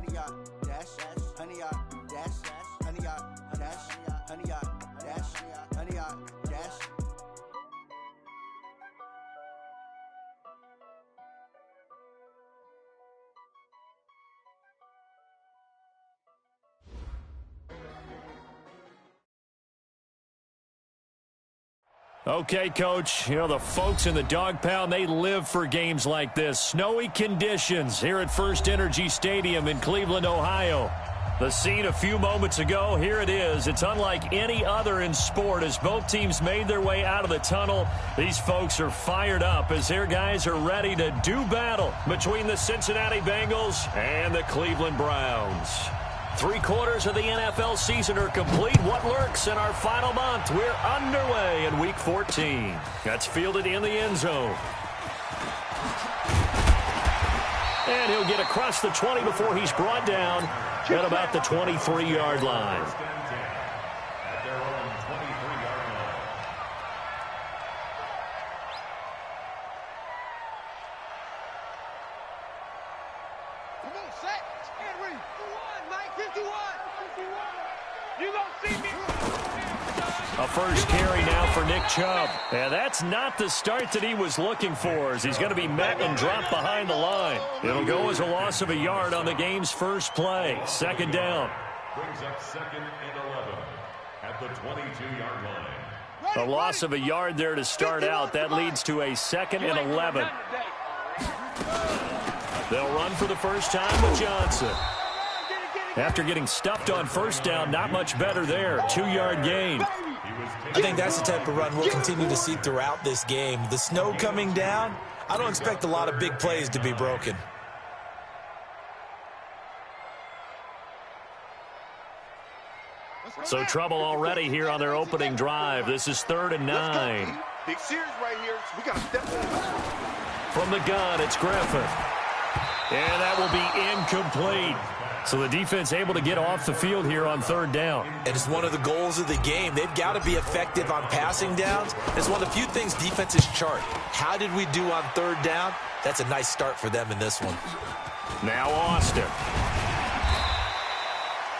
honey yard, dash, honey yard, dash, honey yard, dash, honey yard, dash, honey yard, dash. Okay, Coach, you know, the folks in the Dog Pound, they live for games like this. Snowy conditions here at First Energy Stadium in Cleveland, Ohio. The scene a few moments ago, here it is. It's unlike any other in sport as both teams made their way out of the tunnel. These folks are fired up as their guys are ready to do battle between the Cincinnati Bengals and the Cleveland Browns. 3/4 of the NFL season are complete. What lurks in our final month? We're underway in Week 14. That's fielded in the end zone. And he'll get across the 20 before he's brought down at about the 23-yard line. A first carry now for Nick Chubb. And that's not the start that he was looking for, as he's going to be met and dropped behind the line. It'll go as a loss of a yard on the game's first play. Second down. Brings up 2nd and 11 at the 22-yard line. A loss of a yard there to start out. That leads to a 2nd and 11. They'll run for the first time with Johnson. After getting stuffed on first down, not much better there. 2-yard gain. I think that's the type of run we'll continue to see throughout this game. The snow coming down, I don't expect a lot of big plays to be broken. So trouble already here on their opening drive. This is 3rd and 9. Big series right here. We got to step in. From the gun, it's Griffith. And that will be incomplete. So the defense able to get off the field here on 3rd down. And it's one of the goals of the game. They've got to be effective on passing downs. It's one of the few things defenses chart. How did we do on 3rd down? That's a nice start for them in this one. Now Austin.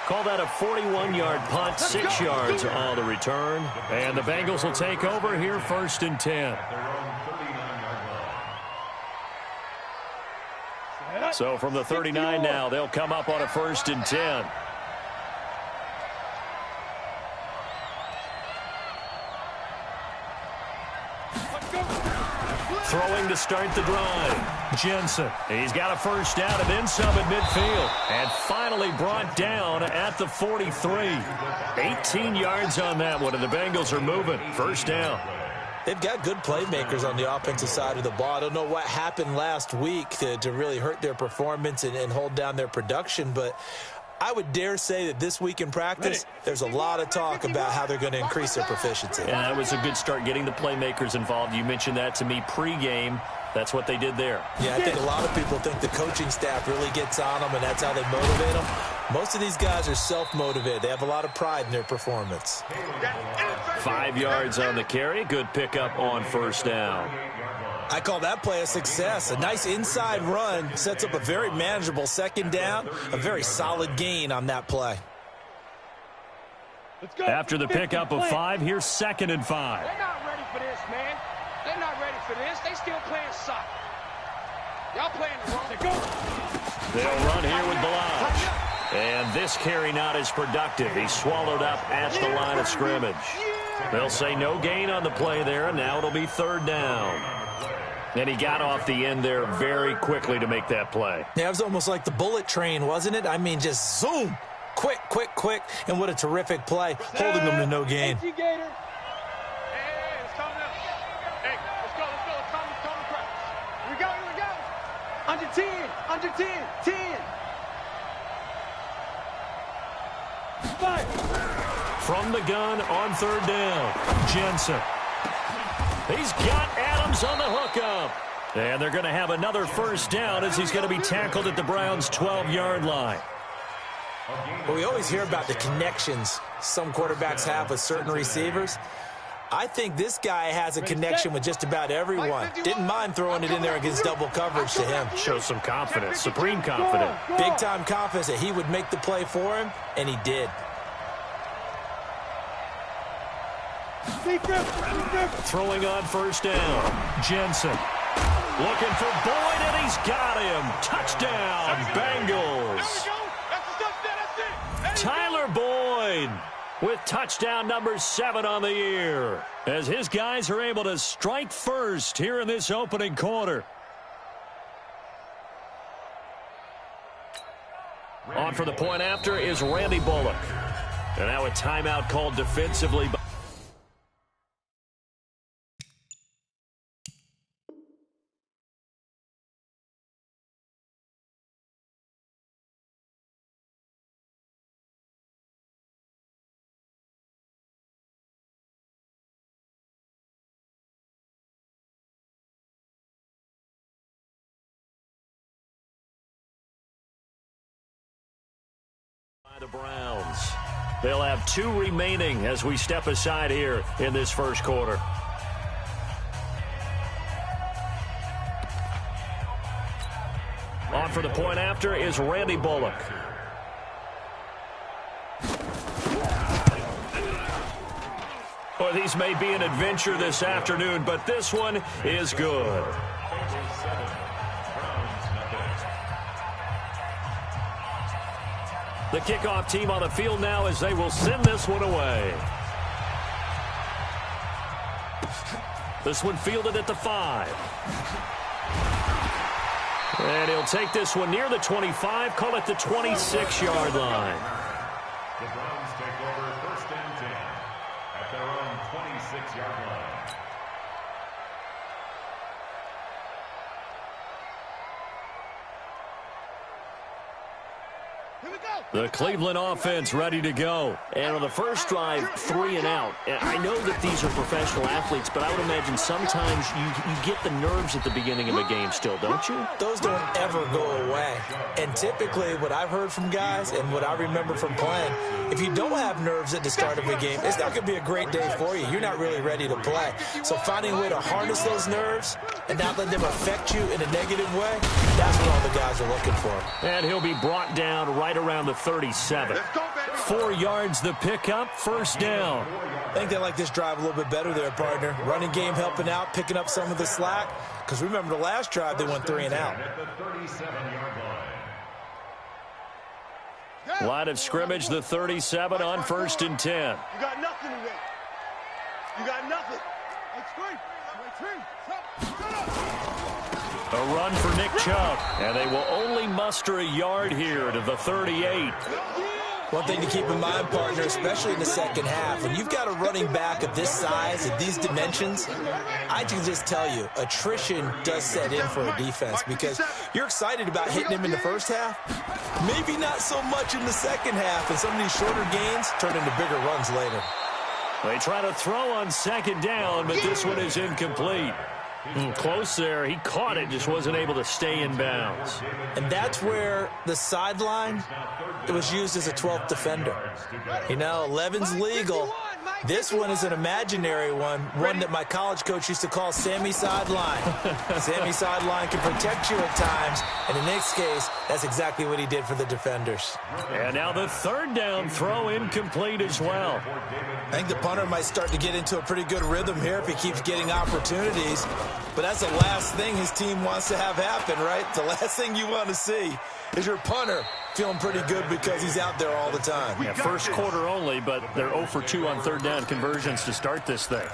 Call that a 41-yard punt, 6 yards on the return. And the Bengals will take over here 1st and 10. So from the 39 now, they'll come up on a 1st and 10. Throwing to start the drive. Jensen. He's got a first down and then some at midfield. And finally brought down at the 43. 18 yards on that one, and the Bengals are moving. First down. They've got good playmakers on the offensive side of the ball. I don't know what happened last week to really hurt their performance and hold down their production, but I would dare say that this week in practice, there's a lot of talk about how they're going to increase their proficiency. And that was a good start getting the playmakers involved. You mentioned that to me pregame. That's what they did there. Yeah, I think a lot of people think the coaching staff really gets on them, and that's how they motivate them. Most of these guys are self-motivated. They have a lot of pride in their performance. 5 yards on the carry. Good pickup on first down. I call that play a success. A nice inside run sets up a very manageable second down. A very solid gain on that play. After the pickup of 5, here's 2nd and 5. They're not ready for this, man. They're not ready for this. They still playing soccer. Y'all playing the wrong. They'll run here with Balaj. And this carry not as productive. He's swallowed up at the line of scrimmage. They'll say no gain on the play there, and now it'll be 3rd down. And he got off the end there very quickly to make that play. Yeah, it was almost like the bullet train, wasn't it? I mean, just zoom. Quick, quick, quick. And what a terrific play, holding them to no gain. Under 10, under 10, 10. 5. From the gun on 3rd down, Jensen. He's got Adams on the hookup. And they're going to have another first down as he's going to be tackled at the Browns' 12-yard line. Well, we always hear about the connections some quarterbacks have with certain receivers. I think this guy has a connection with just about everyone. Didn't mind throwing it in there against double coverage to him. Shows some confidence, supreme confidence. Big-time confidence that he would make the play for him, and he did. Throwing on first down. Jensen looking for Boyd, and he's got him. Touchdown, Bengals. Tyler Boyd with touchdown number 7 on the year, as his guys are able to strike first here in this opening quarter. On for the point after is Randy Bullock. And now a timeout called defensively. The Browns. They'll have 2 remaining as we step aside here in this first quarter. On for the point after is Randy Bullock. Well, these may be an adventure this afternoon, but this one is good. The kickoff team on the field now as they will send this one away. This one fielded at the 5. And he'll take this one near the 25, call it the 26-yard line. The Browns take over first and 10 at their own 26-yard line. The Cleveland offense ready to go. And on the first drive, 3 and out. And I know that these are professional athletes, but I would imagine sometimes you get the nerves at the beginning of a game still, don't you? Those don't ever go away. And typically what I've heard from guys and what I remember from playing, if you don't have nerves at the start of a game, it's not going to be a great day for you. You're not really ready to play. So finding a way to harness those nerves and not let them affect you in a negative way, that's what all the guys are looking for. And he'll be brought down right around the 37. 4 yards the pickup, first down. I think they like this drive a little bit better there, partner. Running game helping out, picking up some of the slack. Because remember the last drive, they went 3 and out. Line of scrimmage, the 37 on first and 10. You got nothing to win. You got nothing. A run for Nick Chubb, and they will only muster a yard here to the 38. One thing to keep in mind, partner, especially in the second half, when you've got a running back of this size, at these dimensions, I can just tell you, attrition does set in for a defense because you're excited about hitting him in the first half, maybe not so much in the second half, and some of these shorter gains turn into bigger runs later. They try to throw on second down, but this one is incomplete. Close there. He caught it, just wasn't able to stay in bounds. And that's where the sideline, it was used as a 12th defender. You know, 11's legal. This one is an imaginary one that my college coach used to call Sammy Sideline. Sammy Sideline can protect you at times, and in this case, that's exactly what he did for the defenders. And now the third down throw incomplete as well. I think the punter might start to get into a pretty good rhythm here if he keeps getting opportunities. But that's the last thing his team wants to have happen, right? The last thing you want to see is your punter feeling pretty good because he's out there all the time. Yeah, first quarter only, but they're 0 for 2 on third down conversions to start this thing.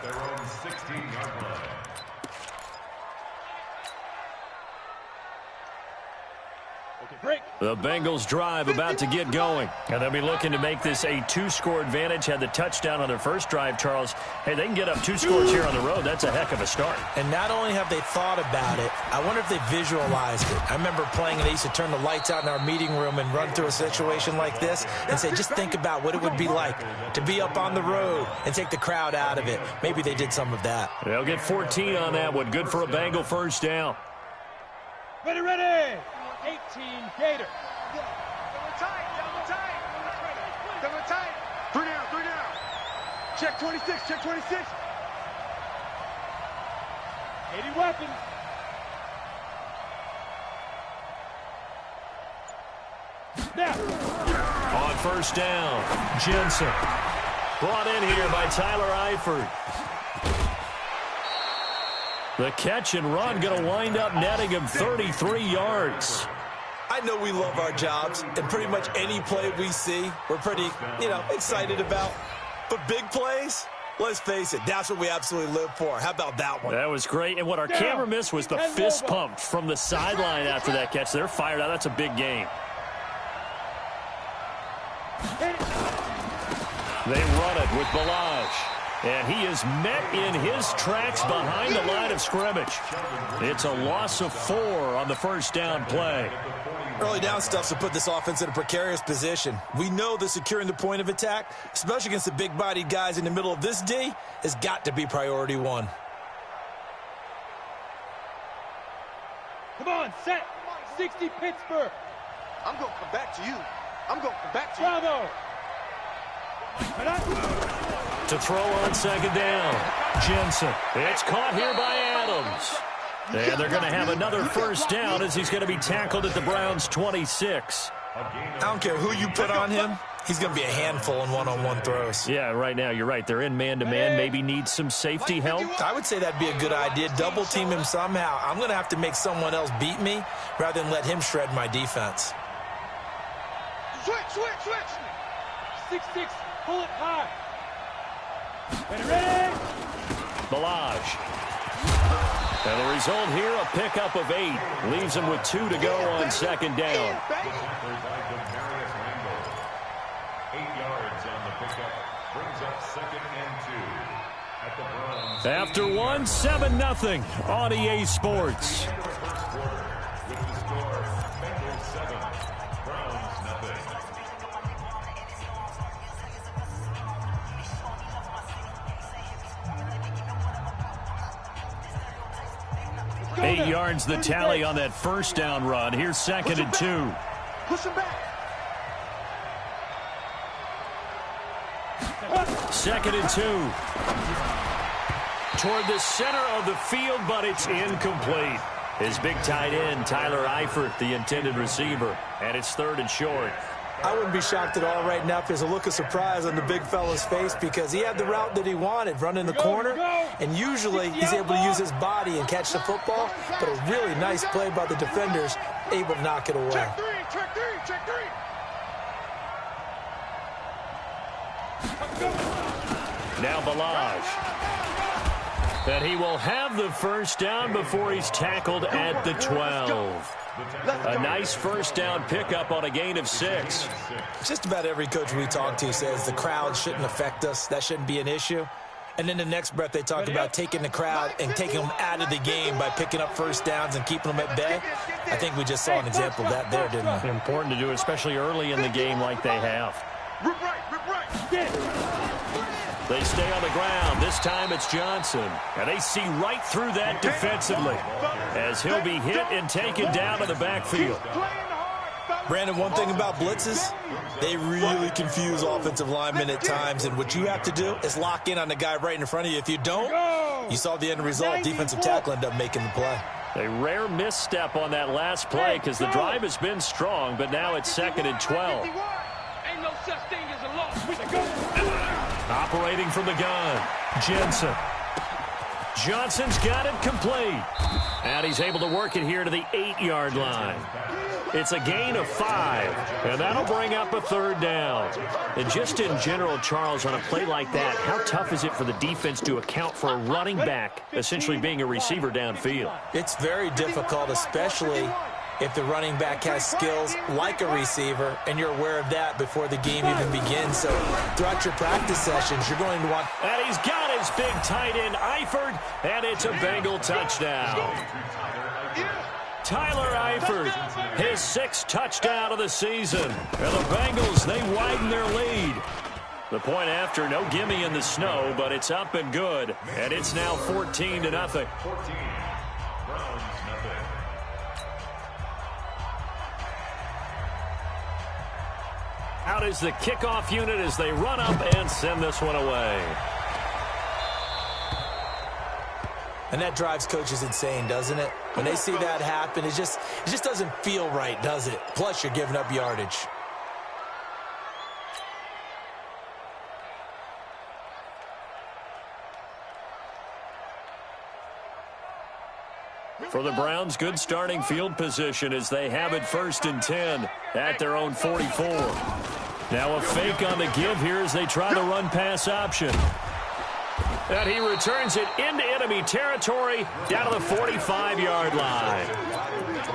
The Bengals drive about to get going. And they'll be looking to make this a 2-score advantage. Had the touchdown on their first drive, Charles. Hey, they can get up 2 scores here on the road. That's a heck of a start. And not only have they thought about it, I wonder if they visualized it. I remember playing and they used to turn the lights out in our meeting room and run through a situation like this and say, just think about what it would be like to be up on the road and take the crowd out of it. Maybe they did some of that. They'll get 14 on that one. Good for a Bengal first down. Ready, ready. 18 Gator. Double tight, double tight. Double tight. 3 down, 3 down. Check 26, check 26. 80 weapons. On first down, Jensen. Brought in here by Tyler Eifert. The catch and run going to wind up netting him 33 yards. I know we love our jobs, and pretty much any play we see, we're pretty, excited about. But big plays, let's face it, that's what we absolutely live for. How about that one? That was great. And what our camera missed was the fist pump from the sideline after that catch. They're fired out. That's a big game. They run it with Balaj. And he is met in his tracks behind the line of scrimmage. It's a loss of 4 on the first down play. Early down stuff to put this offense in a precarious position. We know that securing the point of attack, especially against the big-bodied guys in the middle of this D, has got to be priority 1. Come on, set. 60 Pittsburgh. I'm going to come back to you. Bravo. To throw on second down, Jensen. It's caught here by Adams. And they're going to have another first down as he's going to be tackled at the Browns' 26. I don't care who you put on him. He's going to be a handful in one-on-one throws. Yeah, right now, you're right. They're in man-to-man. Maybe need some safety help. I would say that'd be a good idea. Double team him somehow. I'm going to have to make someone else beat me rather than let him shred my defense. Switch. 6-6, pull it high. Ready. Balaj. And the result here, a pickup of 8. Leaves him with 2 to go on second down. 8 yards on the pickup. Brings up 2nd and 2. At the Browns. After 1, 7-0 on EA Sports. With the score, Bengals 7, Browns nothing. Eight yards the tally on that first down run. Here's 2nd and 2. Push him back. 2nd and 2. Toward the center of the field, but it's incomplete. His big tight end, Tyler Eifert, the intended receiver. And it's 3rd and short. I wouldn't be shocked at all right now if there's a look of surprise on the big fella's face because he had the route that he wanted, running the corner, and usually he's able to use his body and catch the football, but a really nice play by the defenders, able to knock it away. Check three. Now Balaj. And he will have the first down before he's tackled at the 12. A nice first down pickup on a gain of 6. Just about every coach we talk to says the crowd shouldn't affect us. That shouldn't be an issue. And then the next breath they talk about taking the crowd and taking them out of the game by picking up first downs and keeping them at bay. I think we just saw an example of that there, didn't we? Important to do, especially early in the game like they have. Rip right. They stay on the ground. This time it's Johnson. And they see right through that defensively as he'll be hit and taken down to the backfield. Brandon, one thing about blitzes, they really confuse offensive linemen at times, and what you have to do is lock in on the guy right in front of you. If you don't, you saw the end result. Defensive tackle ended up making the play. A rare misstep on that last play because the drive has been strong, but now it's 2nd and 12. Ain't no such thing as a loss. Operating from the gun, Jensen. Johnson's got it complete. And he's able to work it here to the 8-yard line. It's a gain of 5, and that'll bring up a 3rd down. And just in general, Charles, on a play like that, how tough is it for the defense to account for a running back essentially being a receiver downfield? It's very difficult, especially if the running back has skills like a receiver, and you're aware of that before the game even begins. So throughout your practice sessions, you're going to want... And he's got his big tight end, Eifert, and it's a Bengal touchdown. Tyler Eifert, his 6th touchdown of the season. And the Bengals, they widen their lead. The point after, no gimme in the snow, but it's up and good. And it's now 14-0. 14, Browns nothing. Out is the kickoff unit as they run up and send this one away. And that drives coaches insane, doesn't it? When they see that happen, it just doesn't feel right, does it? Plus, you're giving up yardage. For the Browns, good starting field position as they have it 1st and 10 at their own 44. Now a fake on the give here as they try the run-pass option. And he returns it into enemy territory down to the 45-yard line.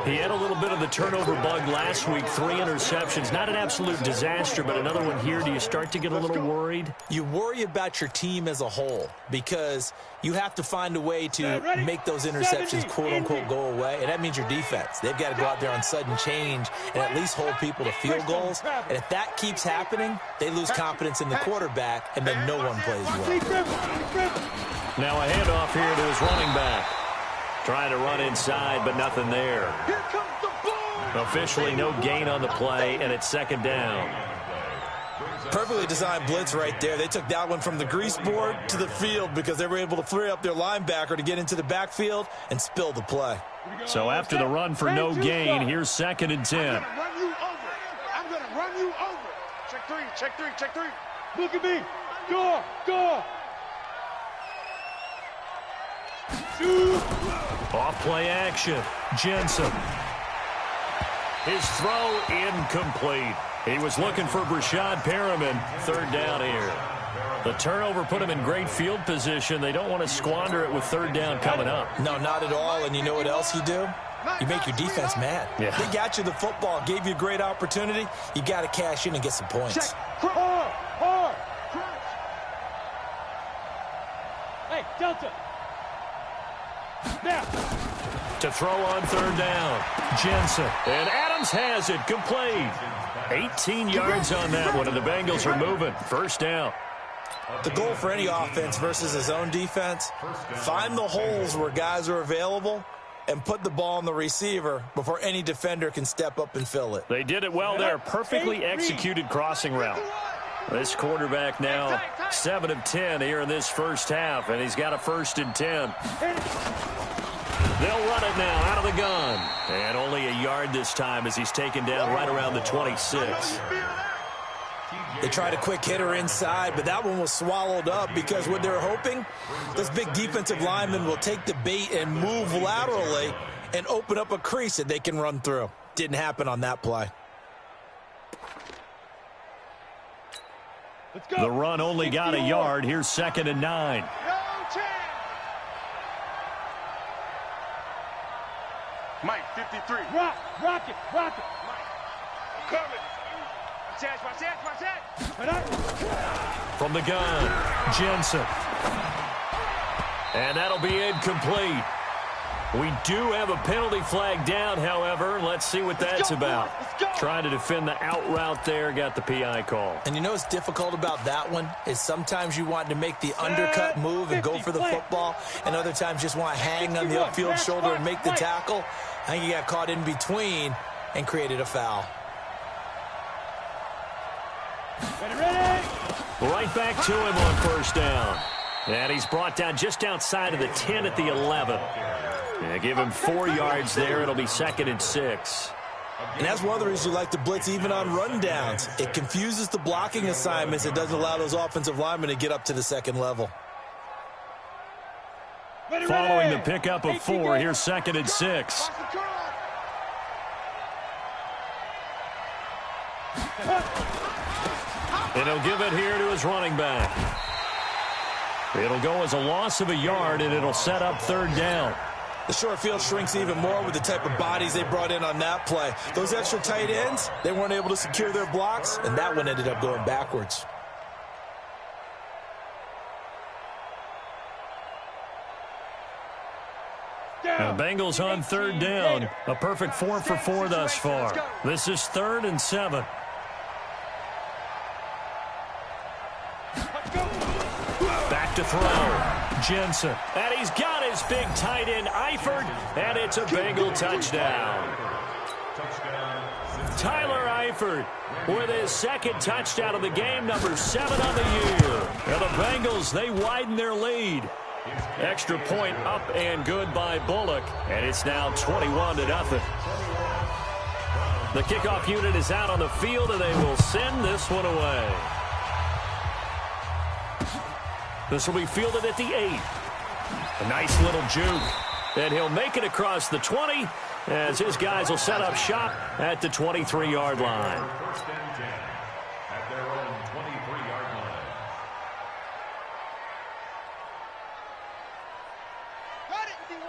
He had a little bit of the turnover bug last week, 3 interceptions. Not an absolute disaster, but another one here. Do you start to get a little worried? You worry about your team as a whole because you have to find a way to make those interceptions, quote-unquote, go away, and that means your defense. They've got to go out there on sudden change and at least hold people to field goals. And if that keeps happening, they lose confidence in the quarterback, and then no one plays well. Now a handoff here to his running back. Trying to run inside, but nothing there. Officially no gain on the play, and it's 2nd down. Perfectly designed blitz right there. They took that one from the grease board to the field because they were able to free up their linebacker to get into the backfield and spill the play. So after the run for no gain, here's 2nd and 10. I'm going to run you over. Check three, check three, check three. Look at me. Go. Off play action. Jensen. His throw incomplete. He was looking for Brashad Perriman. 3rd down here. The turnover put him in great field position. They don't want to squander it with 3rd down coming up. No, not at all. And you know what else you do? You make your defense mad. Yeah. They got you the football, gave you a great opportunity. You got to cash in and get some points. Check. Hard. Hey, Delta. Now. To throw on 3rd down. Jensen. And Adams has it complete. 18 yards on that one, and the Bengals are moving. 1st down. The goal for any offense versus his own defense, find the holes where guys are available and put the ball on the receiver before any defender can step up and fill it. They did it well there. Perfectly executed crossing route. This quarterback now 7 of 10 here in this 1st half, and he's got a 1st and 10. They'll run it now out of the gun. And only a yard this time as he's taken down right around the 26. They tried a quick hitter inside, but that one was swallowed up because what they're hoping, this big defensive lineman will take the bait and move laterally and open up a crease that they can run through. Didn't happen on that play. The run only got a yard. Here's 2nd and 9. Mike, 53. Rock it. Mike, coming. Watch that. From the gun, Jensen. And that'll be incomplete. We do have a penalty flag down, however. Let's see what that's about. Trying to defend the out route there, got the PI call. And you know what's difficult about that one is sometimes you want to make the undercut move and go for the football, and other times just want to hang on the upfield shoulder and make the tackle. I think he got caught in between and created a foul. Ready. Right back to him on 1st down. And he's brought down just outside of the 10 at the 11. Yeah, give him 4 yards there. It'll be 2nd and 6. And that's one of the reasons you like to blitz even on rundowns. It confuses the blocking assignments. It doesn't allow those offensive linemen to get up to the 2nd level. Following the pickup of 4, here's 2nd and 6. And he'll give it here to his running back. It'll go as a loss of a yard, and it'll set up 3rd down. The short field shrinks even more with the type of bodies they brought in on that play. Those extra tight ends, they weren't able to secure their blocks, and that one ended up going backwards. The Bengals on 3rd down. A perfect 4 for 4 thus far. This is 3rd and 7. Back to throw. Jensen. And he's got his big tight end, Eifert, and it's a Bengal touchdown. Tyler Eifert with his 2nd touchdown of the game, number 7 on the year. And the Bengals, they widen their lead. Extra point up and good by Bullock, and it's now 21-0. The kickoff unit is out on the field, and they will send this one away. This will be fielded at the 8. A nice little juke, and he'll make it across the 20 as his guys will set up shop at the 23-yard line. First and 10 at their own 23-yard line.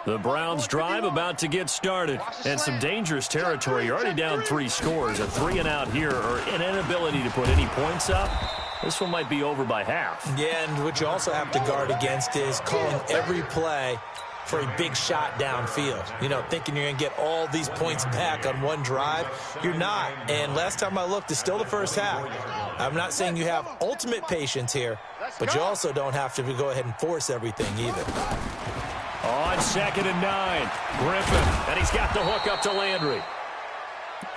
The Browns drive about to get started, and some dangerous territory. You're already down 3 scores. A 3-and-out here, or an inability to put any points up. This one might be over by half. Yeah, and what you also have to guard against is calling every play for a big shot downfield. You know, thinking you're going to get all these points back on one drive. You're not. And last time I looked, it's still the first half. I'm not saying you have ultimate patience here, but you also don't have to go ahead and force everything either. On 2nd and 9, Griffin, and he's got the hook up to Landry.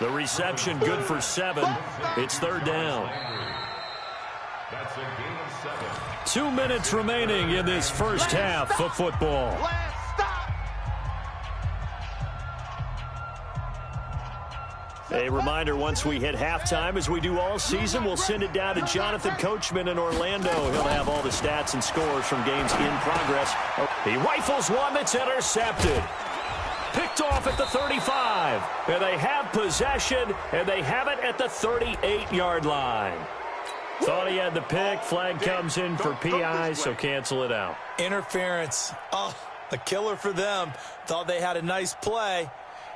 The reception good for 7. It's 3rd down. That's a gain of 7. 2 minutes remaining in this first half of football. A reminder, once we hit halftime, as we do all season, we'll send it down to Jonathan Coachman in Orlando. He'll have all the stats and scores from games in progress. He rifles one that's intercepted. Picked off at the 35. And they have possession, and they have it at the 38-yard line. Thought he had the pick. Flag comes in for PI, so cancel it out. Interference. Oh, a killer for them. Thought they had a nice play.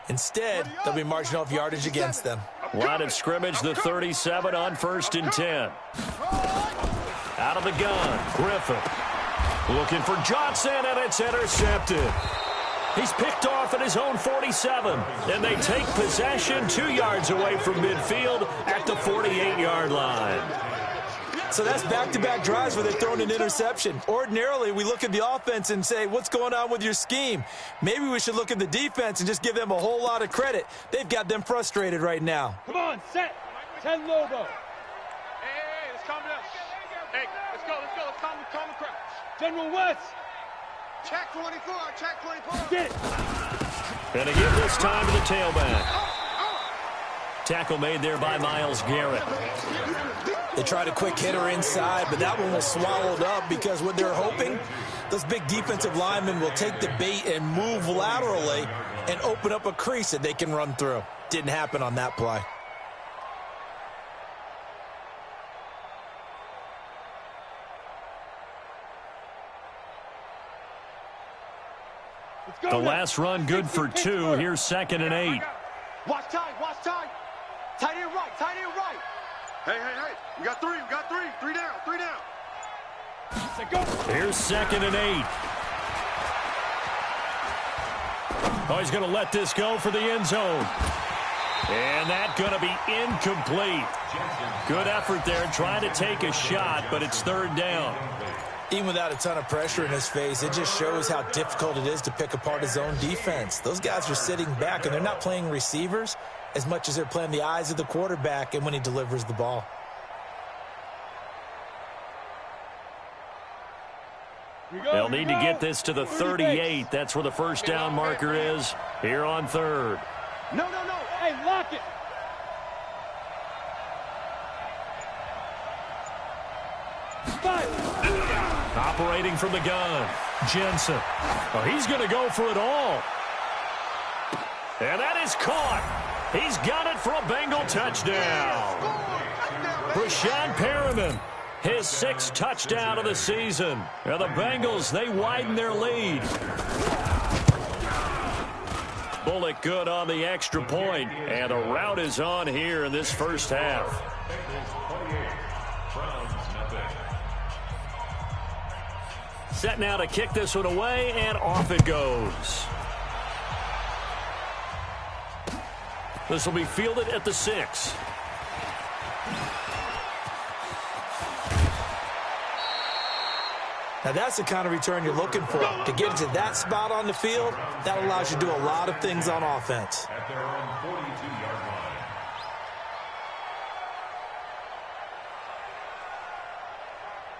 Instead, they'll be marching off yardage against them. Line of scrimmage, the 37 on 1st and 10. Out of the gun, Griffin. Looking for Johnson, and it's intercepted. He's picked off at his own 47, and they take possession 2 yards away from midfield at the 48-yard line. So that's back-to-back drives where they're throwing an interception. Ordinarily, we look at the offense and say, what's going on with your scheme? Maybe we should look at the defense and just give them a whole lot of credit. They've got them frustrated right now. Come on, set. 10 Lobo. Hey, let's calm down. Hey, let's go. Let's calm the crowd. General West. Check 24, check 24. Get it. And to give this time to the tailback. Tackle made there by Myles Garrett. They tried a quick hitter inside, but that one was swallowed up because what they're hoping, those big defensive linemen will take the bait and move laterally and open up a crease that they can run through. Didn't happen on that play. The last run good for 2. Here's 2nd and 8. Watch tight, watch tight. Tight end right, tight end right. Hey. We got 3, 3 down, 3 down. Here's 2nd and 8. Oh, he's going to let this go for the end zone. And that's going to be incomplete. Good effort there, trying to take a shot, but it's 3rd down. Even without a ton of pressure in his face, it just shows how difficult it is to pick apart his own defense. Those guys are sitting back, and they're not playing receivers as much as they're playing the eyes of the quarterback and when he delivers the ball. They'll need to get this to the 38. That's where the first down marker is here on 3rd. No. Hey, lock it. Operating from the gun, Jensen. Oh, he's going to go for it all. And that is caught. He's got it for a Bengal touchdown. Brashad Perriman, his 6th touchdown of the season. And the Bengals, they widen their lead. Bullock good on the extra point, and the route is on here in this first half. Set now to kick this one away, and off it goes. This will be fielded at the 6. Now that's the kind of return you're looking for. To get into that spot on the field, that allows you to do a lot of things on offense. At their own 42-yard line.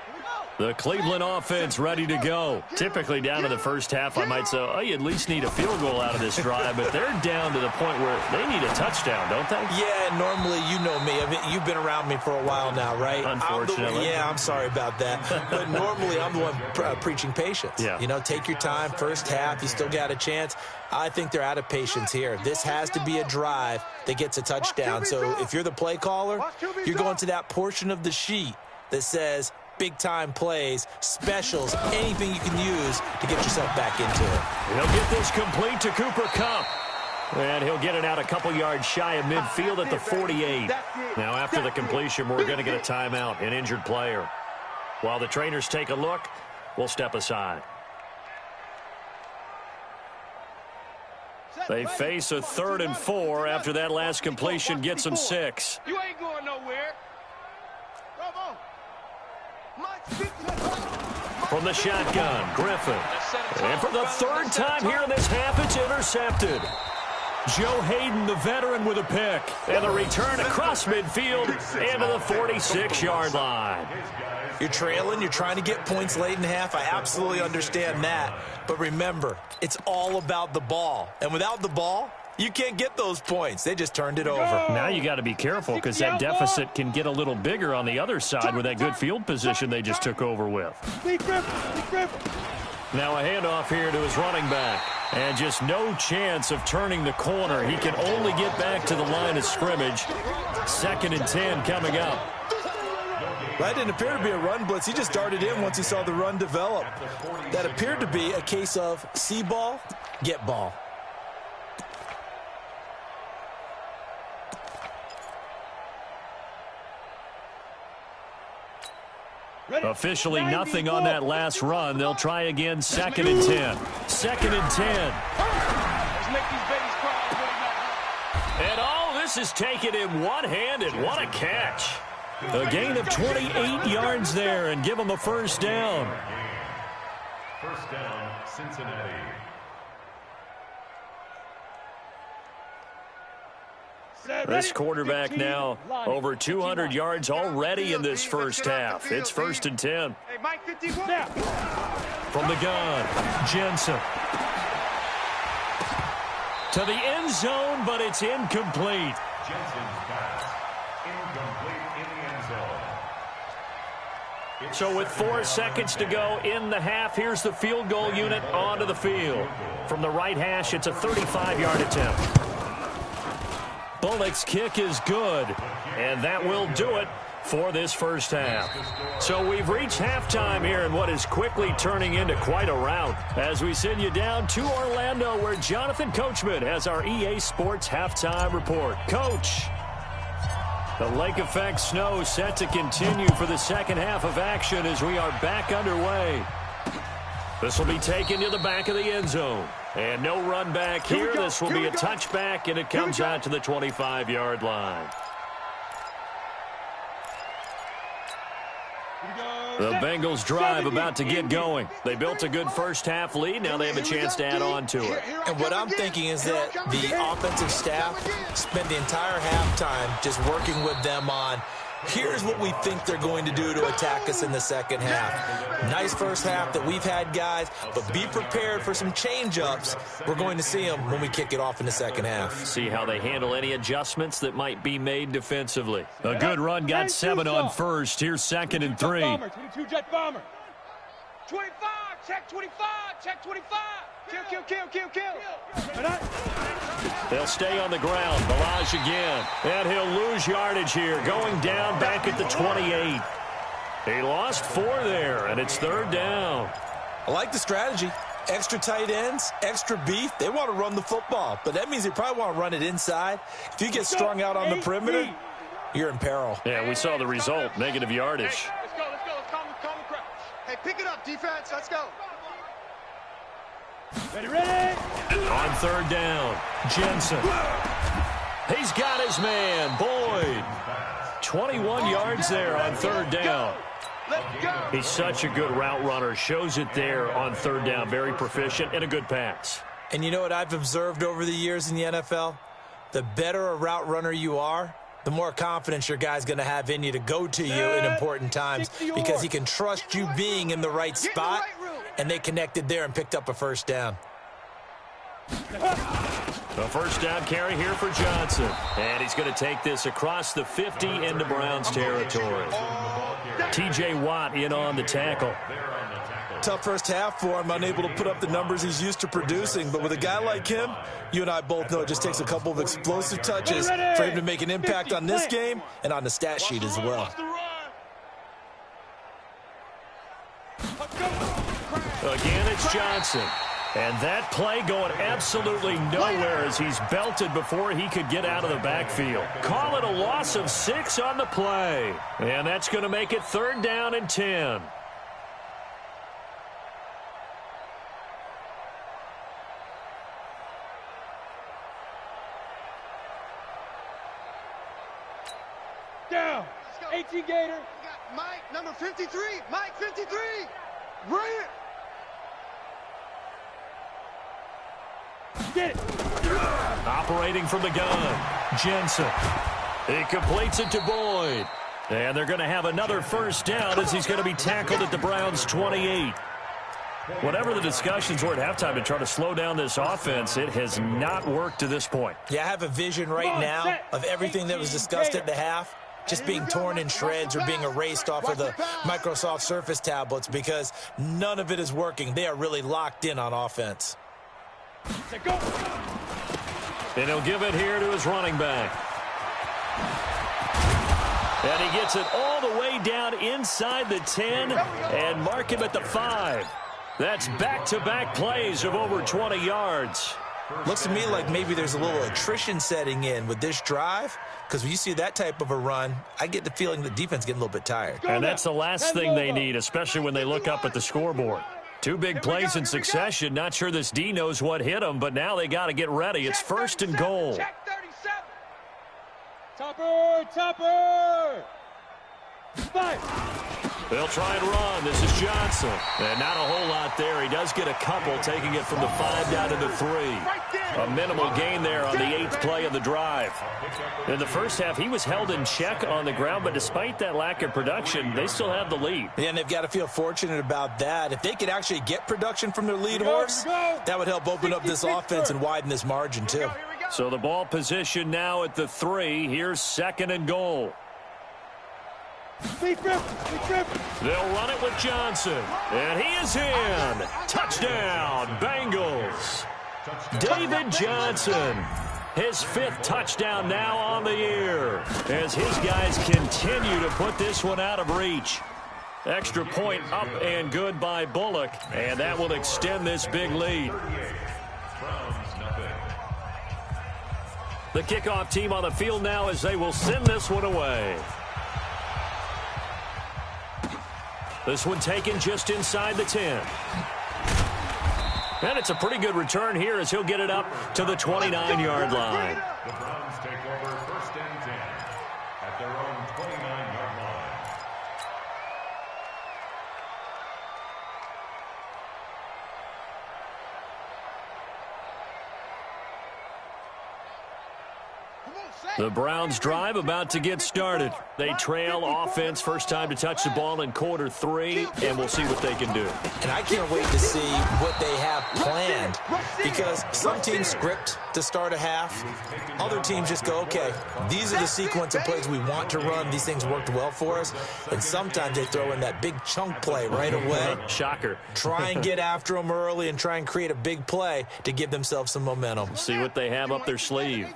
Here we go. The Cleveland offense ready to go. Typically down to the first half, I might say, oh, you at least need a field goal out of this drive, but they're down to the point where they need a touchdown, don't they? Yeah, normally, you know me. I mean, you've been around me for a while now, right? Unfortunately. I'm sorry about that. But normally, I'm the one preaching patience. Yeah. You know, take your time. First half, you still got a chance. I think they're out of patience here. This has to be a drive that gets a touchdown. So if you're the play caller, you're going to that portion of the sheet that says big-time plays, specials, anything you can use to get yourself back into it. He'll get this complete to Cooper Kupp. And he'll get it out a couple yards shy of midfield at the 48. Now, after the completion, we're going to get a timeout, an injured player. While the trainers take a look, we'll step aside. They face a 3rd and 4 after that last completion gets them 6. You ain't going nowhere. From the shotgun, Griffin. And for the 3rd time here in this half, it's intercepted. Joe Hayden, the veteran, with a pick. And the return across midfield into the 46-yard line. You're trailing. You're trying to get points late in the half. I absolutely understand that. But remember, it's all about the ball. And without the ball, you can't get those points. They just turned it over. Now you got to be careful because that deficit can get a little bigger on the other side with that good field position they just took over with. Now a handoff here to his running back. And just no chance of turning the corner. He can only get back to the line of scrimmage. 2nd and 10 coming up. That didn't appear to be a run blitz. He just darted in once he saw the run develop. That appeared to be a case of see ball, get ball. Officially nothing on that last run. They'll try again, 2nd and 10. 2nd and 10. Let's make these babies cry. And all this is taken in one-handed. What a catch. A gain of 28 yards there and give them a first down. First down, Cincinnati. This quarterback now over 200 yards already in this first half. It's 1st and 10. Hey, Mike 51. From the gun, Jensen. To the end zone, but it's incomplete. Jensen's pass, incomplete in the end zone. So with 4 seconds to go in the half, here's the field goal unit onto the field. From the right hash, it's a 35-yard attempt. Bullock's kick is good, and that will do it for this first half. So we've reached halftime here in what is quickly turning into quite a rout as we send you down to Orlando where Jonathan Coachman has our EA Sports halftime report. Coach, the lake effect snow set to continue for the second half of action as we are back underway. This will be taken to the back of the end zone. And no run back here. This will be a touchback, and it comes out to the 25-yard line. The Bengals drive about to get going. They built a good first-half lead. Now they have a chance to add on to it. And what I'm thinking is that the offensive staff spent the entire halftime just working with them on here's what we think they're going to do to attack us in the second half. Nice first half that we've had, guys, but be prepared for some change-ups. We're going to see them when we kick it off in the second half. See how they handle any adjustments that might be made defensively. A good run, got 7 on first. Here's 2nd and 3. 22 jet bomber. 25, check 25, check 25. Kill. They'll stay on the ground. Balaj again. And he'll lose yardage here. Going down back at the 28. He lost 4 there, and it's 3rd down. I like the strategy. Extra tight ends, extra beef. They want to run the football, but that means they probably want to run it inside. If you get strung out on the perimeter, you're in peril. Yeah, we saw the result. Negative yardage. Hey, let's go. Let's calm the crowd. Hey, pick it up, defense. Let's go. Ready. On 3rd down, Jensen. He's got his man, Boyd. 21 yards there on 3rd down. Let's go. He's such a good route runner. Shows it there on 3rd down. Very proficient and a good pass. And you know what I've observed over the years in the NFL? The better a route runner you are, the more confidence your guy's going to have in you to go to you in important times because he can trust you being in the right spot, and they connected there and picked up a first down. A first down carry here for Johnson. And he's going to take this across the 50 into Browns territory. T.J. Watt in on the tackle. Tough first half for him, unable to put up the numbers he's used to producing. But with a guy like him, you and I both know it just takes a couple of explosive touches for him to make an impact on this game and on the stat sheet as well. Again, it's Johnson. And that play going absolutely nowhere as he's belted before he could get out of the backfield. Call it a loss of 6 on the play. And that's going to make it 3rd down and 10. Down. 18 Gator. Mike, number 53. Mike, 53. Bring it. Get it. Operating from the gun, Jensen. He completes it to Boyd. And they're going to have another first down as he's going to be tackled at the Browns' 28. Whatever the discussions were at halftime to try to slow down this offense, it has not worked to this point. Yeah, I have a vision right now of everything that was discussed at the half just being torn in shreds or being erased off of the Microsoft Surface tablets because none of it is working. They are really locked in on offense. And he'll give it here to his running back. And he gets it all the way down inside the 10 and mark him at the 5. That's back-to-back plays of over 20 yards. Looks to me like maybe there's a little attrition setting in with this drive because when you see that type of a run, I get the feeling the defense getting a little bit tired. And that's the last thing they need, especially when they look up at the scoreboard. 2 big plays in succession. Not sure this D knows what hit them, but now they got to get ready. It's 1st and goal. Check 37. Topper, Topper. 5. They'll try and run. This is Johnson. And not a whole lot there. He does get a couple, taking it from the 5 down to the 3. A minimal gain there on the 8th play of the drive. In the first half, he was held in check on the ground, but despite that lack of production, they still have the lead. Yeah, and they've got to feel fortunate about that. If they could actually get production from their lead horse, that would help open up this offense and widen this margin too. So the ball position now at the 3. Here's 2nd and goal. They'll run it with Johnson. And he is in. Touchdown, Bengals. David Johnson. His 5th touchdown now on the year as his guys continue to put this one out of reach. Extra point up and good by Bullock. And that will extend this big lead. The kickoff team on the field now as they will send this one away. This one taken just inside the 10. And it's a pretty good return here as he'll get it up to the 29-yard line. The Browns take over 1st and 10 at their own 29-yard line. The Browns drive about to get started. They trail offense, first time to touch the ball in quarter 3, and we'll see what they can do. And I can't wait to see what they have planned because some teams script to start a half. Other teams just go, okay, these are the sequence of plays we want to run. These things worked well for us. And sometimes they throw in that big chunk play right away. Shocker. Try and get after them early and try and create a big play to give themselves some momentum. See what they have up their sleeve.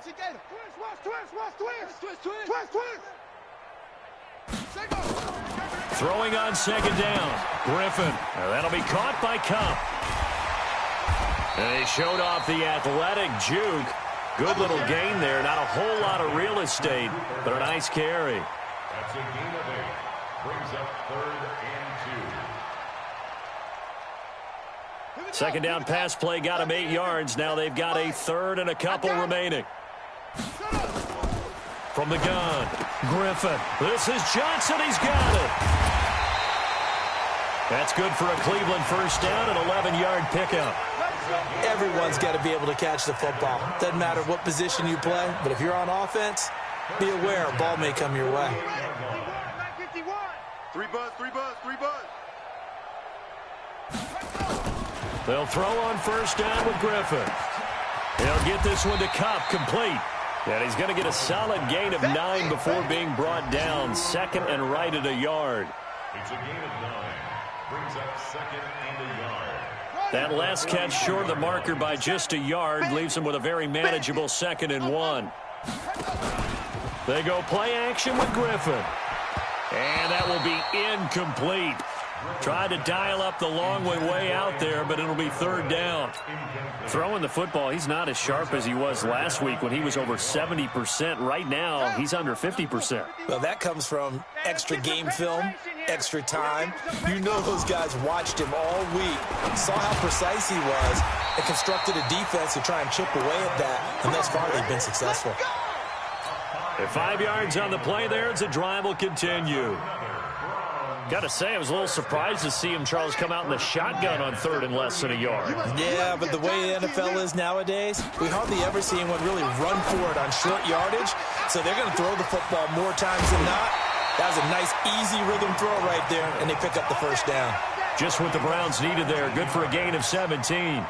Throwing on 2nd down. Griffin. That'll be caught by Cup. And he showed off the athletic juke. Good little gain there. Not a whole lot of real estate, but a nice carry. That's a gain of 8. Brings up 3rd and 2. 2nd down pass play got him 8 yards. Now they've got a 3rd and a couple remaining. From the gun, Griffin. This is Johnson. He's got it. That's good for a Cleveland first down, an 11-yard pickup. Everyone's got to be able to catch the football. Doesn't matter what position you play, but if you're on offense, be aware, a ball may come your way. 3 buzz, 3 buzz, 3 buzz. They'll throw on first down with Griffin. He'll get this one to Cup, complete. And he's going to get a solid gain of 9 before being brought down. Second and right at a yard. It's a gain of 9. Brings up second and a yard. That last catch short of the marker by just a yard leaves him with a very manageable 2nd and 1. They go play action with Griffin. And that will be incomplete. Tried to dial up the long way out there, but it'll be 3rd down. Throwing the football, he's not as sharp as he was last week when he was over 70%. Right now, he's under 50%. Well, that comes from extra game film, extra time. You know those guys watched him all week, saw how precise he was, and constructed a defense to try and chip away at that, and thus far they've been successful. At 5 yards on the play there, the drive will continue. Got to say, I was a little surprised to see him, Charles, come out in the shotgun on 3rd and less than a yard. Yeah, but the way the NFL is nowadays, we hardly ever see anyone really run for it on short yardage. So they're going to throw the football more times than not. That was a nice, easy rhythm throw right there, and they pick up the first down. Just what the Browns needed there. Good for a gain of 17.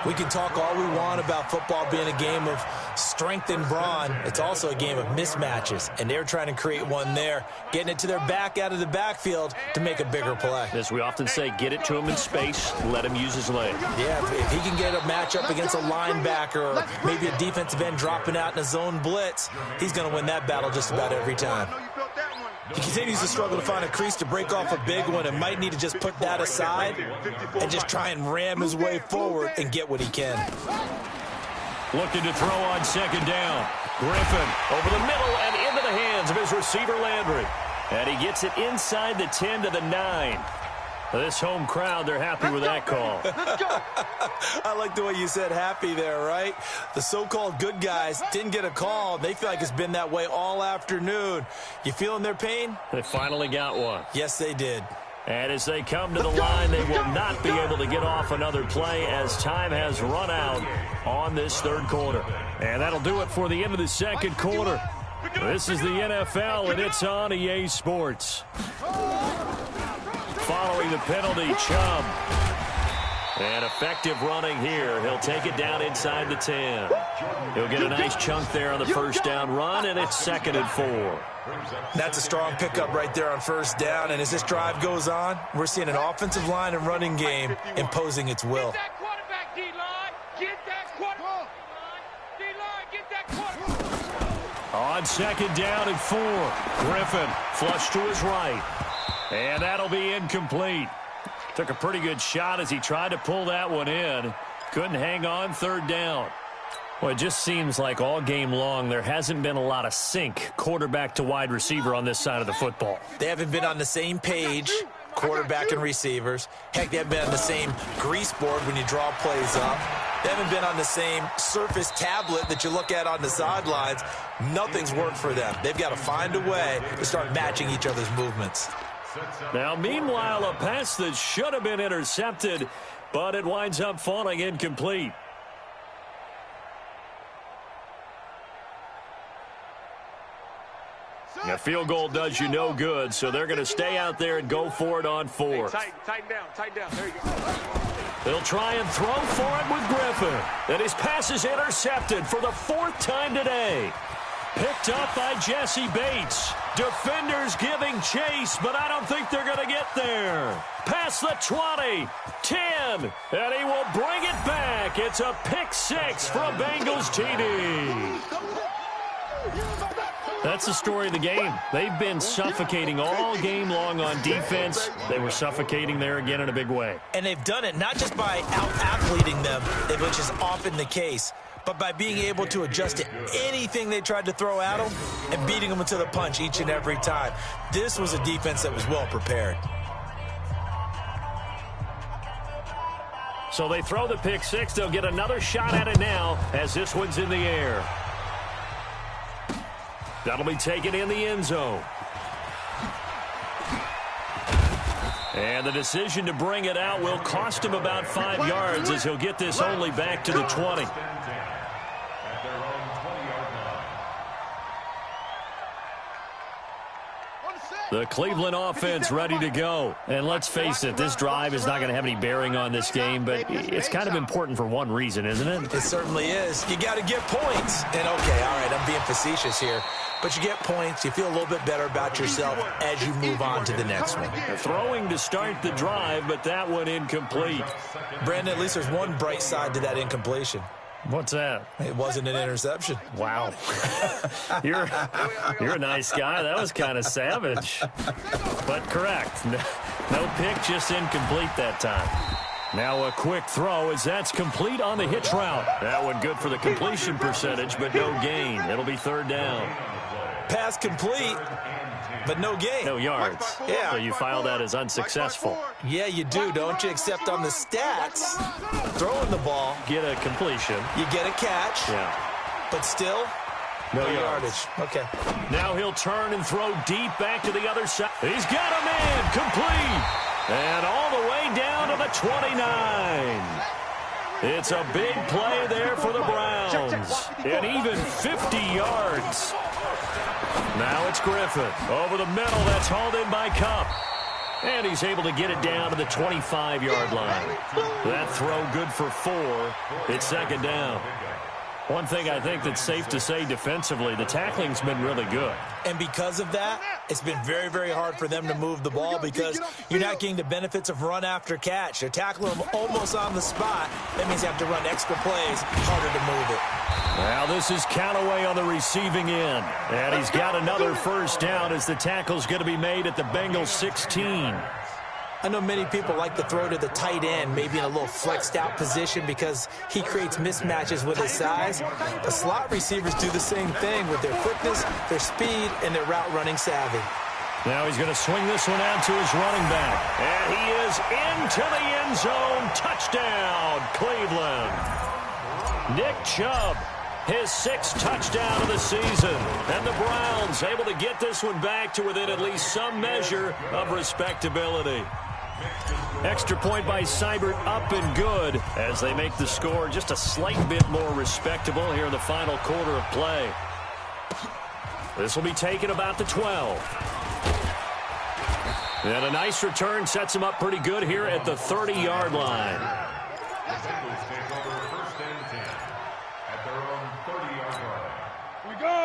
We can talk all we want about football being a game of strength and brawn. It's also a game of mismatches, and they're trying to create one there, getting it to their back out of the backfield to make a bigger play. As we often say, get it to him in space, let him use his leg. Yeah, if he can get a matchup against a linebacker or maybe a defensive end dropping out in a zone blitz, he's going to win that battle just about every time. He continues to struggle to find a crease to break off a big one and might need to just put that aside and just try and ram his way forward and get what he can. Looking to throw on 2nd down. Griffin over the middle and into the hands of his receiver Landry. And he gets it inside the 10 to the 9. This home crowd, they're happy with that call. I like the way you said happy there, right? The so-called good guys didn't get a call. They feel like it's been that way all afternoon. You feeling their pain? They finally got one. Yes, they did. And as they come to the line, they will not be able to get off another play as time has run out on this 3rd quarter. And that'll do it for the end of the 2nd quarter. This is the NFL, and it's on EA Sports. Following the penalty, Chubb. And effective running here. He'll take it down inside the 10. He'll get a nice chunk there on the first down run, and it's 2nd and 4. That's a strong pickup right there on first down, and as this drive goes on, we're seeing an offensive line and running game imposing its will. Get that quarterback, D-line. Get that quarterback. D-line, get that quarterback. On 2nd down and 4. Griffin flush to his right. And that'll be incomplete. Took a pretty good shot as he tried to pull that one in. Couldn't hang on 3rd down. Well, it just seems like all game long there hasn't been a lot of sync quarterback to wide receiver on this side of the football. They haven't been on the same page, quarterback and receivers. Heck, they haven't been on the same grease board when you draw plays up. They haven't been on the same surface tablet that you look at on the sidelines. Nothing's worked for them. They've got to find a way to start matching each other's movements. Now, meanwhile, a pass that should have been intercepted, but it winds up falling incomplete. A field goal does you no good, so they're going to stay out there and go for it on 4th. Tighten down. There you go. They'll try and throw for it with Griffin. And his pass is intercepted for the 4th time today. Picked up by Jesse Bates. Defenders giving chase, but I don't think they're going to get there. Past the 20, 10, and he will bring it back. It's a pick 6 from Bengals TD. That's the story of the game. They've been suffocating all game long on defense. They were suffocating there again in a big way. And they've done it not just by out-athleting them, which is often the case, but by being able to adjust to anything they tried to throw at them and beating them to the punch each and every time. This was a defense that was well prepared. So they throw the pick 6. They'll get another shot at it now as this one's in the air. That'll be taken in the end zone. And the decision to bring it out will cost him about 5 yards as he'll get this only back to the 20. The Cleveland offense ready to go. And let's face it, this drive is not going to have any bearing on this game, but it's kind of important for one reason, isn't it? It certainly is. You got to get points. And, okay, all right, I'm being facetious here. But you get points. You feel a little bit better about yourself as you move on to the next one. Throwing to start the drive, but that one incomplete. Brandon, at least there's one bright side to that incompletion. What's that? It wasn't an interception. Wow. You're a nice guy. That was kind of savage. But correct. No pick, just incomplete that time. Now a quick throw as that's complete on the hitch route. That one good for the completion percentage, but no gain. It'll be third down. Pass complete, but no gain. No yards. Yeah. So you file that as unsuccessful. Yeah, you do, don't you? Except on the stats, throwing the ball, Get a completion. you get a catch, Yeah. but still No no yardage. yardage. Okay. Now he'll turn and throw deep back to the other side. He's got a man complete. And all the way down to the 29. It's a big play there for the Browns. And even 50 yards. Now it's Griffin. Over the middle, that's hauled in by Kupp. And he's able to get it down to the 25-yard line. That throw good for 4. It's second down. One thing I think that's safe to say defensively, the tackling's been really good. And because of that, it's been very, very hard for them to move the ball because you're not getting the benefits of run after catch. They're tackling them almost on the spot. That means they have to run extra plays, harder to move it. Now this is Callaway on the receiving end. And he's got another first down as the tackle's going to be made at the Bengals 16. I know many people like to throw to the tight end, maybe in a little flexed out position because he creates mismatches with his size. But slot receivers do the same thing with their quickness, their speed, and their route running savvy. Now he's going to swing this one out to his running back. And he is into the end zone. Touchdown, Cleveland. Nick Chubb, his 6th touchdown of the season. And the Browns able to get this one back to within at least some measure of respectability. Extra point by Seibert up and good as they make the score just a slight bit more respectable here in the final quarter of play. This will be taken about the 12. And a nice return sets him up pretty good here at the 30-yard line.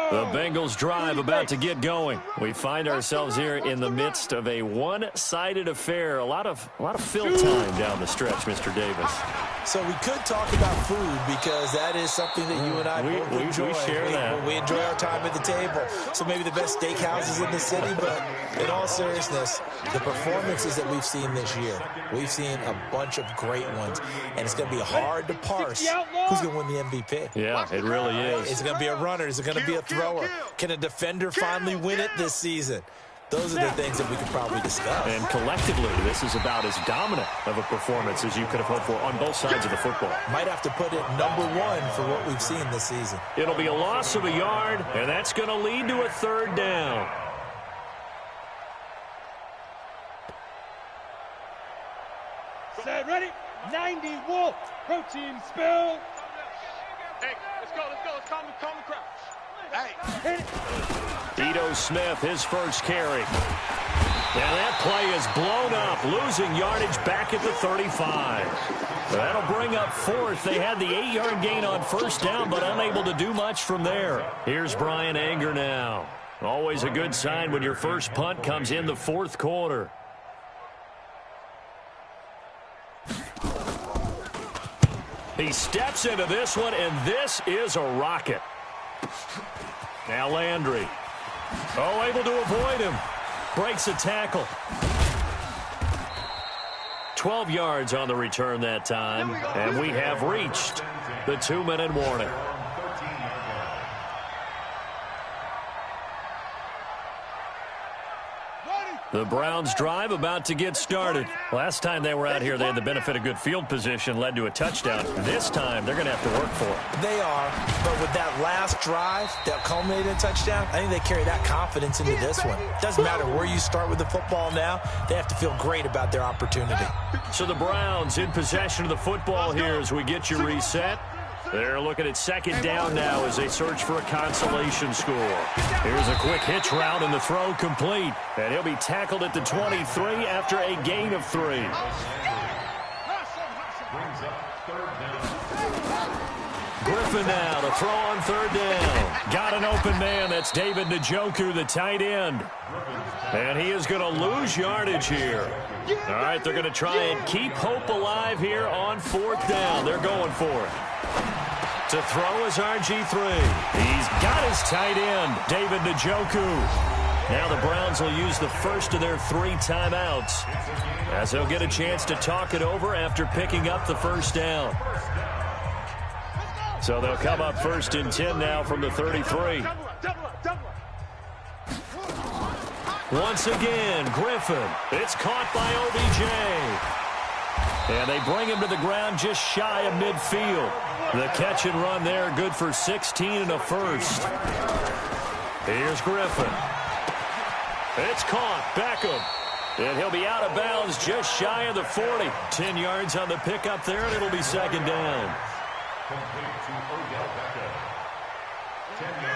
The Bengals drive about to get going. We find ourselves here in the midst of a one-sided affair. A lot of fill time down the stretch, Mr. Davis. So we could talk about food because that is something that you and I both enjoy. We share that. We enjoy our time at the table. So maybe the best steakhouses in the city, but in all seriousness, the performances that we've seen this year, we've seen a bunch of great ones, and it's going to be hard to parse who's going to win the MVP. Yeah, it really is. Is it going to be a runner? Is it going to be a thrower? Can a defender finally win it this season? Those are the things that we could probably discuss. And collectively, this is about as dominant of a performance as you could have hoped for on both sides of the football. Might have to put it #1 for what we've seen this season. It'll be a loss of a yard, and that's going to lead to a third down. Set, ready? 90 Wolf. Protein spill. Hey, let's go. Let's calm the crouch. Hey. Hit it. Ito Smith, his first carry. And that play is blown up, losing yardage back at the 35. That'll bring up 4th. They had the 8-yard gain on first down, but unable to do much from there. Here's Brian Anger now. Always a good sign when your first punt comes in the 4th quarter. He steps into this one, and this is a rocket. Now Landry. Oh, able to avoid him. Breaks a tackle. 12 yards on the return that time, and we have reached the 2-minute warning. The Browns drive about to get started. Last time they were out here, they had the benefit of good field position, led to a touchdown. This time, they're going to have to work for it. They are, but with that last drive that culminated in a touchdown, I think they carry that confidence into this one. Doesn't matter where you start with the football now, they have to feel great about their opportunity. So the Browns in possession of the football here as we get you reset. They're looking at second down now as they search for a consolation score. Here's a quick hitch route and the throw complete. And he'll be tackled at the 23 after a gain of 3. Brings up third down. Griffin now to throw on third down. Got an open man. That's David Njoku, the tight end. And he is going to lose yardage here. All right, they're going to try and keep hope alive here on fourth down. They're going for it. To throw is RG3. He's got his tight end, David Njoku. Now the Browns will use the first of their 3 timeouts as they'll get a chance to talk it over after picking up the first down. So they'll come up first and 10 now from the 33. Once again, Griffin. It's caught by OBJ. And they bring him to the ground just shy of midfield. The catch and run there, good for 16 and a first. Here's Griffin. It's caught. Beckham. And he'll be out of bounds just shy of the 40. 10 yards on the pickup there, and it'll be second down.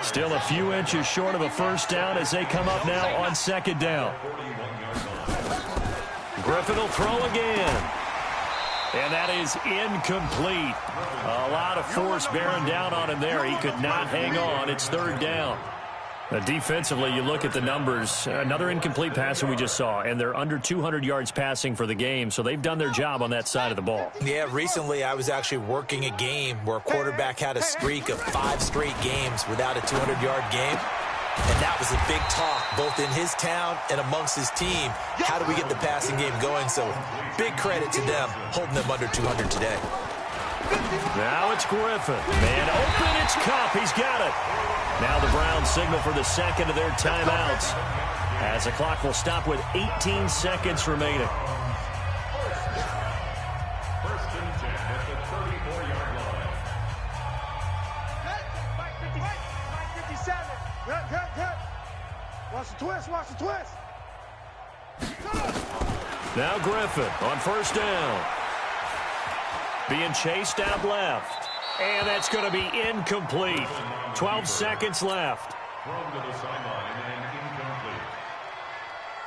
Still a few inches short of a first down as they come up now on second down. Griffin will throw again. And that is incomplete. A lot of force bearing down on him there. He could not hang on. It's third down. Defensively, you look at the numbers. Another incomplete pass that we just saw, and they're under 200 yards passing for the game, so they've done their job on that side of the ball. Yeah, recently I was actually working a game where a quarterback had a streak of 5 straight games without a 200-yard game, and that was a big talk both in his town and amongst his team. How do we get the passing game going? So big credit to them holding them under 200 today. Now it's Griffin. Man open, it's Cup. He's got it. Now the Browns signal for the second of their timeouts as the clock will stop with 18 seconds remaining. First and 10 at the 34-yard line. 57. Good, good, good. Watch the twist, watch the twist. Now Griffin on first down. Being chased out left. And that's going to be incomplete. 12 seconds left. Thrown to the sideline and incomplete.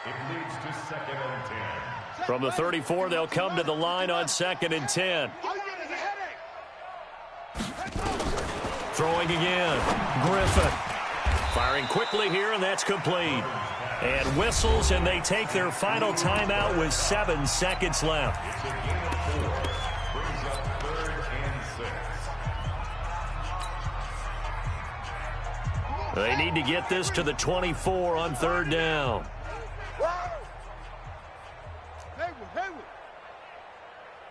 It leads to second and 10. From the 34, they'll come to the line on second and 10. Throwing again. Griffin. Firing quickly here, and that's complete. And whistles, and they take their final timeout with 7 seconds left. Brings up third and 6. They need to get this to the 24 on third down. Hayward.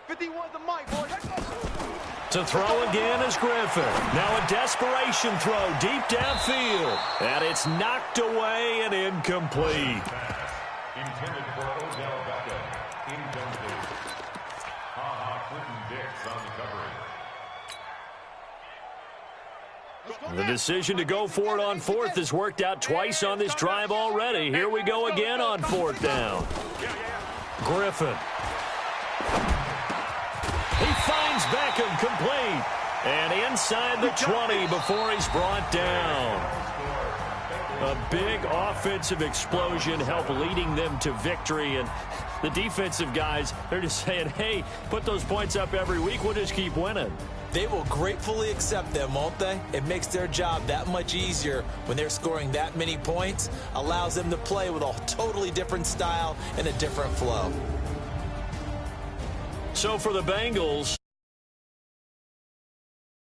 51 the mic, boy. To throw again is Griffin. Now a desperation throw deep downfield. And it's knocked away and incomplete. Intended for Odell Beckham. Incomplete. Clinton Dix on the coverage. The decision to go for it on fourth has worked out twice on this drive already. Here we go again on fourth down. Griffin. He finds Beckham complete. And inside the 20 before he's brought down. A big offensive explosion helped leading them to victory. And the defensive guys, they're just saying, hey, put those points up every week. We'll just keep winning. They will gratefully accept them, won't they? It makes their job that much easier when they're scoring that many points. Allows them to play with a totally different style and a different flow. So for the Bengals,